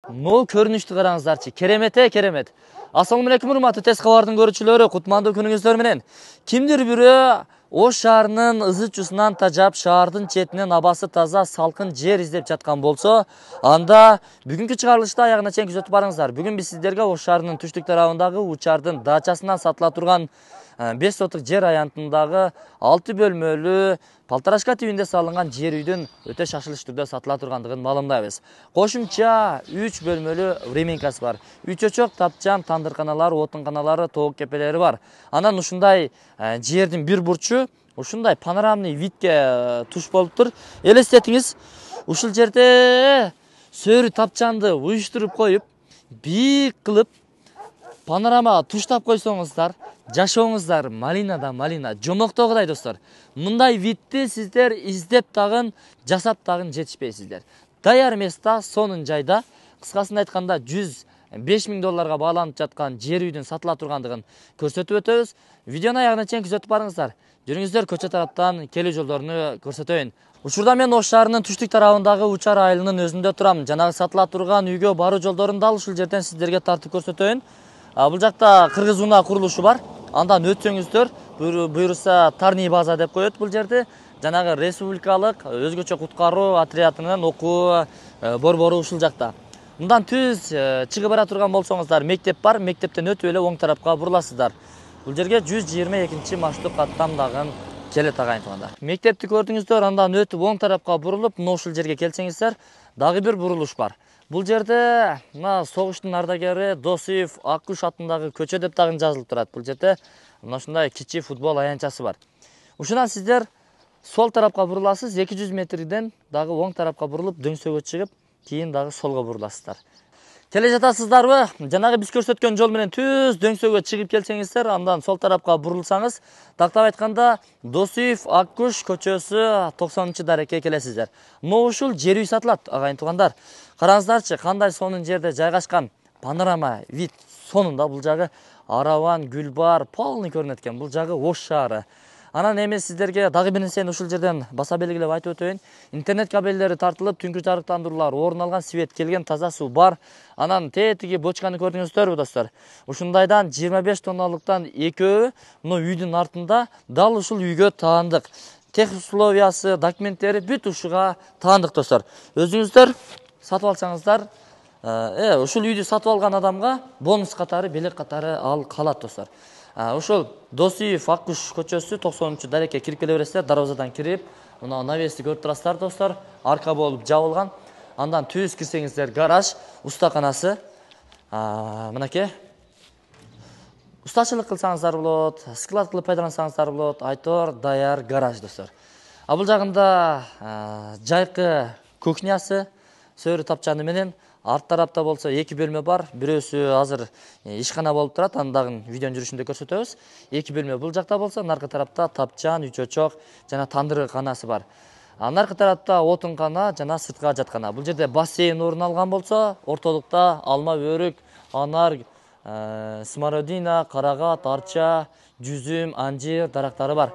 Могу көрүнүштү караңыздарчы. Керемет. Ассаламу алейкум, урматтуу тез кабардын көрүүчүлөрү, кутмандуу күнүңүздөр менен. Кимдир бирөө Ош шаарынын ызы-чусунан тажап, шаардын четинен абасы таза, салкын жер издеп жаткан болсо, анда бүгүнкү чыгарылышты аягына чейин күзөтүп барыңыздар. Бүгүн биз сиздерге Ош шаарынын түштүк тарабындагы Учардын дачасынан сатыла турган 5 сотук жер аянтындагы 6 бөлмөлүү Палтарашка тибинде салынган жер үйдүн өтө шашылыш түрдө сатыла тургандыгын маалымдайбыз. Кошумча 3 бөлмөлүү временкасы бар. Үй чочок, тапчан, тандырканалары, отунканалары, тоок кепелери бар. Анан ушундай жердин бир бурчу ушундай панорамный видке туш болуп тур. Элестетиңиз, ушул жерде сөрү тапчанды уюштуруп коюп, бийик кылып панорамага туштап койсоңуздар, жашооңуздар малина, жомоктогудай достор. Мындай видти сиздер издеп тагын, жасап тагын жетишпейсиздер. Даяр места сонун жайда, кыскасын айтканда $105,000 бааланып жаткан жер үйдүн сатыла тургандыгын көрсөтүп өтөбүз. Видеону аягына чейин күзөтүп барыңыздар. Жүрүңүздөр, көчө тараптан келүү жолдорун көрсөтөйүн. Учурда мен Ош шаарынын түштүк тарабындагы Учар айылынын өзүндө турам. Жанагы сатыла турган үйгө баруу жолдорун дал ушул жерден сиздерге тартып көрсөтөйүн. Бул жакта кыргыз унаа курулушу бар. Андан өтсөңүздөр, буюрса Тарний база деп коет бул жерди. Жанагы республикалык өзгөчө куткаруу отрядынын окуу борбору ушул жакта. Мындан түз чыгып бара турган болсоңуздар, мектеп бар. Мектептен өтүп эле оң тарапка буруласыздар. Бул жерге 122 маштук каттамдагын келет агайын. Мектепти көрдүңүздөр, андан өтүп оң тарапка бурулуп, мына ушул жерге келсеңиздер, дагы бир бурулуш бар. Бул жерде мына согуштун ардагери Досуев Аккуш атындагы көчө деп дагы жазылып турат. Бул жерде мына ушундай кичи футбол аянтчасы бар. Ушунан сиздер сол тарапка буруласыз, 200 метрден дагы оң тарапка бурулуп, дөңсөгө чыгып, кийин дагы солго буруласыздар. Келе жатасыздарбы? Жанагы биз көрсөткөн жол менен түз дөңсөгө чыгып келсеңиздер, андан сол тарапка бурулсаңыз, тактап айтканда Досуев Аккуш көчөсү 90-дарекке келесиздер. Но ушул жер үй сатылат, агайын туугандар. Караңыздарчы, кандай сонун жерде жайгашкан. Панорама вид сонунда. Бул жагы Араван, Гүлбар, полный көрүнөт экен. Бул жагы Ош шаары. Анан эми сиздерге дагы бир нерсени ушул жерден баса белгилеп айтып өтөйүн. Интернет кабелдери тартылып, түнкү жарыктандыруулар орун алган, свет келген, таза суу бар. Анан тетиги бочканы көрдүңүздөрбү достор? Ушундайдан 25 тонналыктан экөө мына үйдүн артында дал ушул үйгө таандык. Тех условиясы, документтери бүт ушуга таандык достор. Өзүңүздөр сатып алсаңыздар, ушул үйдү сатып алган адамга бонус катары, белек катары ал калат достор. Ушул Досуев Аккуш көчөсү 90-дарекке кирип келе бересиздер, дарбазадан кирип, мына навести көрүп турасыздар достор, арка болуп жабылган. Андан түз кирсеңиздер гараж, устаканасы. Мынакей. Устачылык кылсаңыздар болот, склад кылып пайдалансаңыздар болот, айтор даяр гараж достор. Бул жагында жайкы кухнясы, сөрү тапчаны менен, арт тарапта болсо 2 бөлмө бар. Бирөөсү азыр ишкана болуп турат, андагы видеонун жүрүшүндө көрсөтөбүз. 2 бөлмө бул жакта болсо, наркы тарапта тапчан, үй чочок жана тандырканасы бар. Наркы тарапта отункана жана сыртка жаткана. Бул жерде бассейн орун алган болсо, ортолукта алма, өрүк, анар, смородина, карагат, арча, жүзүм, анжир дарактары бар.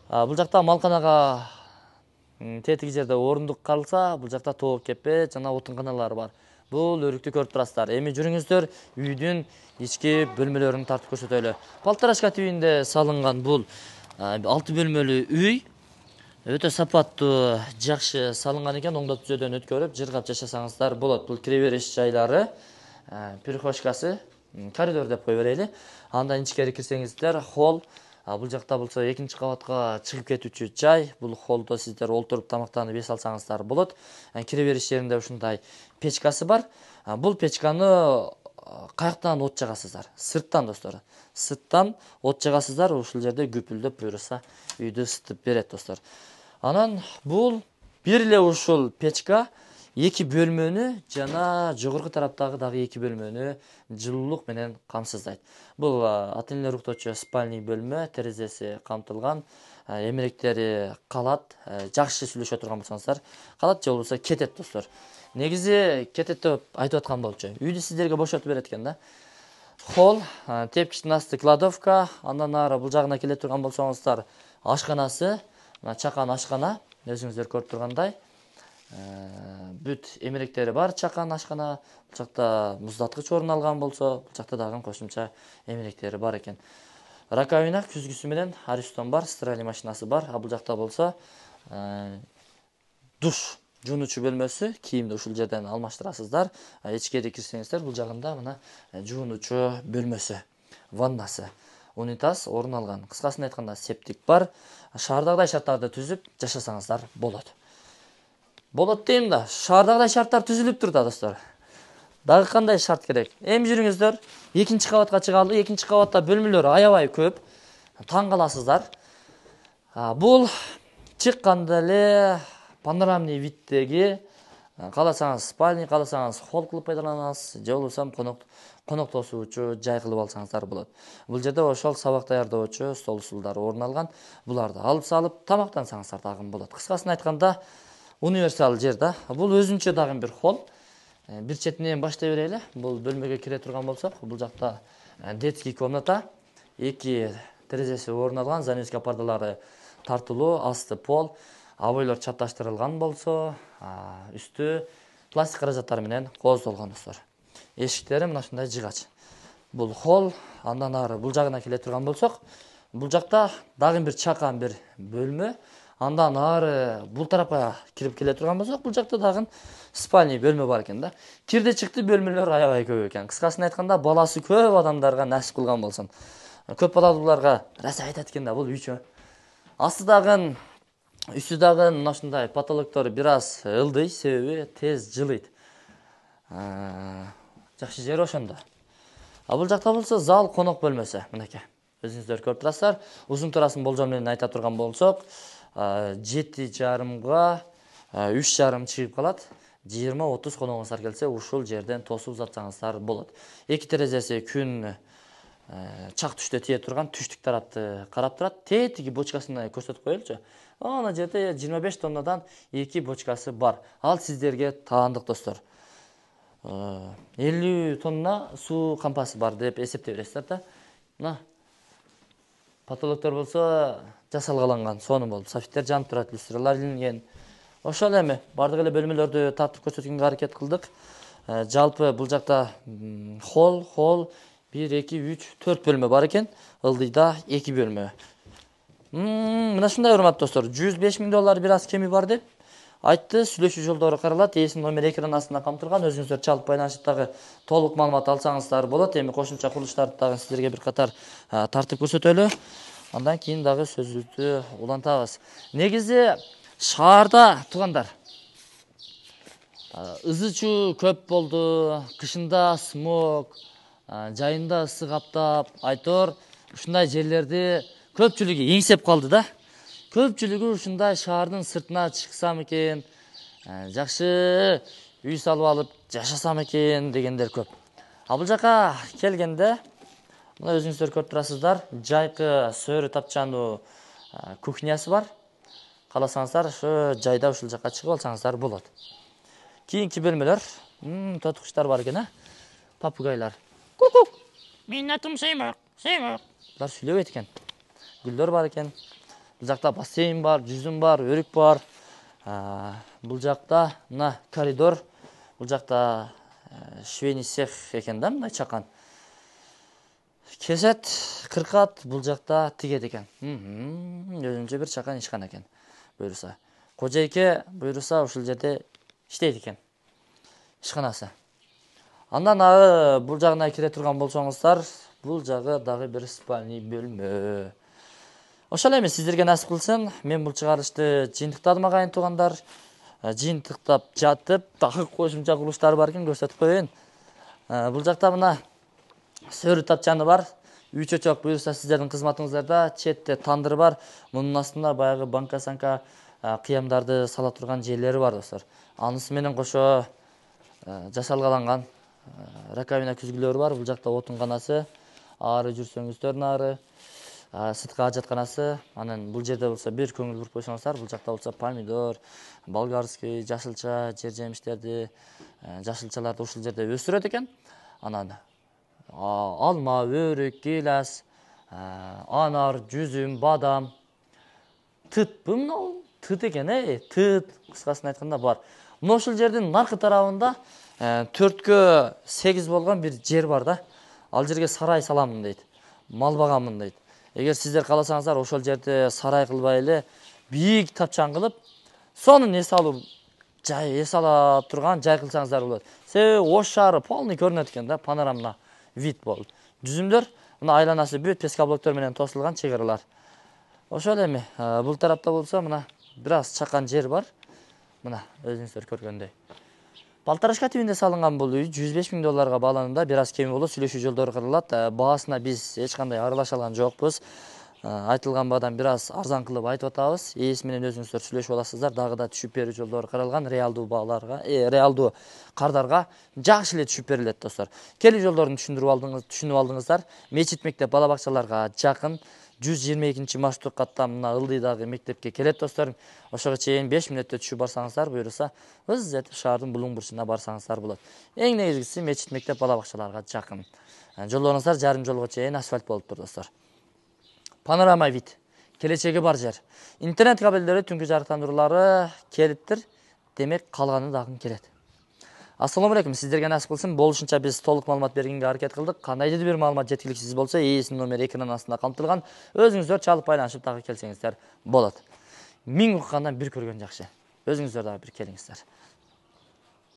Бул жакта малканага тетиги жерде орундук калса, бул жакта тоок кепе жана отунканалары бар. Бул өрүктү көрүп турасыздар. Эми жүрүңүздөр, үйдүн ички бөлмөлөрүн тартып көрсөтөлү. Палтарашка тибинде салынган бул 6 бөлмөлүү үй өтө сапаттуу, жакшы салынган экен. Оңдоп түзөөдөн өткөрүп, жыргап жашасаңыздар болот. Бул киребериш жайлары, перехожкасы, коридор деп кой берели. Андан ичкери кирсеңиздер, холл. Бул жакта болсо 2-чи кабатка чыгып кетүүчү жай. Бул холлдо сиздер олтуруп тамактанып эс алсаңыздар болот. Киребериш жеринде ушундай печкасы бар. Бул печканы каяктан от жагасыздар? Сырттан достор. Сырттан от жагасыздар, ушул жерде күпүлдөп буюрса үйдү ысытып берет достор. Анан бул бир эле ушул печка 2 бөлмөнү жана жогорку тараптагы дагы 2 бөлмөнү жылуулук менен камсыздайт. Бул ата-энелер уктоочу спальный бөлмө, терезеси камтылган, эмеректери калат, жакшы сүйлөшө турган болсоңуздар, калат же болбосо кетет достор. Негизи кетет деп айтып аткан болчу. Үйдү сиздерге бошотуп берет экен да. Холл, тепкичтин асты кладовка, андан ары бул жагына келе турган болсоңуздар, ашканасы, чакан ашкана, өзүңүздөр көрүп тургандай. бүт эмеректери бар чакан ашкана. Бул жакта муздаткыч орун алган болсо, бул жакта дагы кошумча эмеректери бар экен. Раковина күзгүсү менен аристон бар, стиральный машинасы бар. Бул жакта болсо душ жуунучу бөлмөсү, кийимди ушул жерден алмаштырасыздар. Ичкери кирсеңиздер, бул жагында мына жуунучу бөлмөсү, ваннасы, унитаз орун алган. Кыскасын айтканда септик бар. Шаардагыдай шарттарды түзүп жашасаңыздар болот. Болот дейм да, шаардагыдай шарттар түзүлүптүр да достор. Дагы кандай шарт керек? Эми жүрүңүздөр, экинчи кабатка чыгалы. Экинчи кабатта бөлмөлөр аябай көп. Таң каласыздар. Бул чыкканда эле панорамный виддеги, кааласаңыз спальня, кааласаңыз холл кылып пайдаланасыз, же болбосо коноктошуучу жай кылып алсаңыздар болот. Бул жерде ошол сабак даярдоочу стол стулдар орун алган. Буларды алып салып тамактансаңыздар дагы болот. Кыскасын айтканда универсал жер да. Бул өзүнчө дагы бир холл. Бир четинен баштай берели. Бул бөлмөгө кире турган болсок, бул жакта детский комната, 2 терезеси орун алган, занавеска пардалары тартылуу, асты пол, абойлор чапташтырылган болсо, үстү пластик каражаттар менен кооздолгон достор. Эшиктери мына ушундай жыгач. Бул холл, андан ары бул жагына келе турган болсок, бул жакта дагы бир чакан бир бөлмө. Андан ары бул тарапка кирип келе турган болсок, бул жакта дагы спальня бөлмө бар экен да. Кирди чыкты бөлмөлөр аябай көп экен. Кыскасын айтканда, баласы көп адамдарга насип кылган болсун. Көп балалууларга раса айтат экен да, бул үйчө. Асты дагы, үстү дагы мына ушундай потолоктору бир аз ылдый, себеби тез жылыйт. Жакшы жер ошондо. Бул жакта болсо зал, конок бөлмөсү, мынакей. Өзүңүздөр көрүп турасыздар. Узун турасын болжол менен айта турган болсок, 7,5га 3,5 чыгып калат. 20-30 коногуңуздар келсе, ушул жерден тосуп узатсаңыздар болот. 2 терезеси күн чак түштө тие турган, түштүк тарапты карап турат. Тетиги бочкасын көрсөтүп коелучу. Ана жерде 25 тоннадан 2 бочкасы бар. Ал сиздерге таандык достор. 50 тонна суу кампасы бар деп эсептей бересиздер да. Мына потолоктор болсо жасалгаланган, сонун болуп, софиттер жанып турат, люстралар илинген. Ошол эми бардык эле бөлмөлөрдү тартып көрсөткөнгө аракет кылдык. Жалпы бул жакта холл 1, 2, 3, 4 бөлмө бар экен. Ылдыйда 2 бөлмө. Мына ушундай урматтуу достор, $105,000 бир аз кеми бар деп айтты. Сүйлөшүү жолдору каралат. Эсин номер экран астында камтылган. Өзүңүздөр чалып байланышып дагы толук маалымат алсаңыздар болот. Эми кошумча курулуштарды дагы сиздерге бир катар тартып көрсөтөлү. Андан кийин дагы сөзүбүздү улантабыз. Негизи шаарда туугандар, ызы чуу көп болду. Кышында смог, жайында ысы каптап, айтор ушундай жерлерди көпчүлүгү эңсеп калды да. Көпчүлүгү ушундай шаардын сыртына чыксам экен, жакшы үй салып алып жашасам экен дегендер көп. Бул жака келгенде мына өзүңүздөр көрүп турасыздар, жайкы сөрү тапчануу кухнясы бар. Кааласаңыздар, ошо жайда ушул жака чыгып алсаңыздар болот. Кийинки бөлмөлөр, тотукуштар бар экен, папугайлар. Ку-ку. Менин атым Сеймак. Булар сүйлөбөйт экен. Гүлдөр бар экен. Бул жакта бассейн бар, жүзүм бар, өрүк бар. Бул жакта мына коридор. Бул жакта швейный цех экен да, мына чакан. Кесет, кыркат, бул жакта тигет экен. Өзүнчө бир чакан ишкана экен. Буйруса. Кожойке буйруса ушул жерде иштейт экен. Ишканасы. Андан ары бул жагына кире турган болсоңуздар, бул жагы дагы бир спальный бөлмө. Ошол эми сиздерге насип кылсын. Мен бул чыгарышты жыйынтыктадым агайын туугандар. Жыйынтыктап жатып, дагы кошумча курулуштар бар экен, көрсөтүп коеюн. Бул жакта мына сөрү тапчаны бар. Үй чочок буйруса сиздердин кызматыңыздарда. Четте тандыр бар. Мунун астында баягы банка-санка кыямдарды сала турган жерлери бар достор. Анысы менен кошо жасалгаланган раковина күзгүлөрү бар. Бул жакта отун канасы, ары жүрсөңүздөр нары, сырткы ажатканасы. Анан бул жерде болсо бир көңүл буруп койсоңуздар, бул жакта болсо помидор, болгарский, жашылча, жер жемиштерди, жашылчаларды ушул жерде өстүрөт экен. Анан алма, өрүк, гелас, анар, жүзүм, бадам, тытпы мынау. тыт экен, тыт кыскасын айтканда бар. Мына ушул жердин наркы тарабында 4-8 болгон бир жер бар да. Ал жерге сарай саламын дейт. Мал багамын дейт. Эгер сиздер кааласаңыздар, ошол жерде сарай кылбай эле бийик тапчан кылып, сонун эс алып турган жай кылсаңыздар болот. Себеби Ош шаары полный көрүнөт экен да, панорамна вид болот. Жүзүмдөр мына айланасы бүт пескоблоктор менен тосулган чегаралар. Ошол эми бул тарапта болсо мына бир аз чакан жер бар. Мына өзүңүздөр көргөндөй. Балтарашка тибинде салынган бул үй $105.000 бааланында, бир аз кеми болот, сүйлөшүү жолдору кырылат. Баасына биз эч кандай аралаша алган жокпуз. Айтылган баадан бир аз арзан кылып айтып атабыз. Ээси менен өзүңүздөр сүйлөшүп аласыздар. Дагы да түшүп берүү жолдору каралган, реалдуу бааларга, реалдуу кардарга жакшы эле түшүп берилет достор. Келүү жолдорун түшүнүп алдыңыздар. Мечит мектеп бала бакчаларга жакын. 122 катта мына ылдыйдагы мектепке келет достор. Ошого чейин 5 мүнөттө түшүп барсаңыздар, буюрса, өз этип шаардын булуң бурчуна барсаңыздар болот. Эң негизгиси мечит мектеп бала бакчаларга жакын. Жолдоруңуздар жарым жолго чейин асфальт болуп тур достор. Панорама вид. Келечеги бар жер. Интернет кабелдери, түнкү жарыктандыруулары келиптир. Демек, калганы дагы келет. Ассаламу алейкум. Сиздерге насип кылсын, болушунча биз толук маалымат бергенге аракет кылдык. Кандайдыр бир маалымат жеткиликсиз болсо, ээсинин номери экран астында камтылган. Өзүңүздөр чалып байланышып дагы келсеңиздер болот. 1000 уккандан бир көргөн жакшы. Өзүңүздөр дагы бир келиңиздер.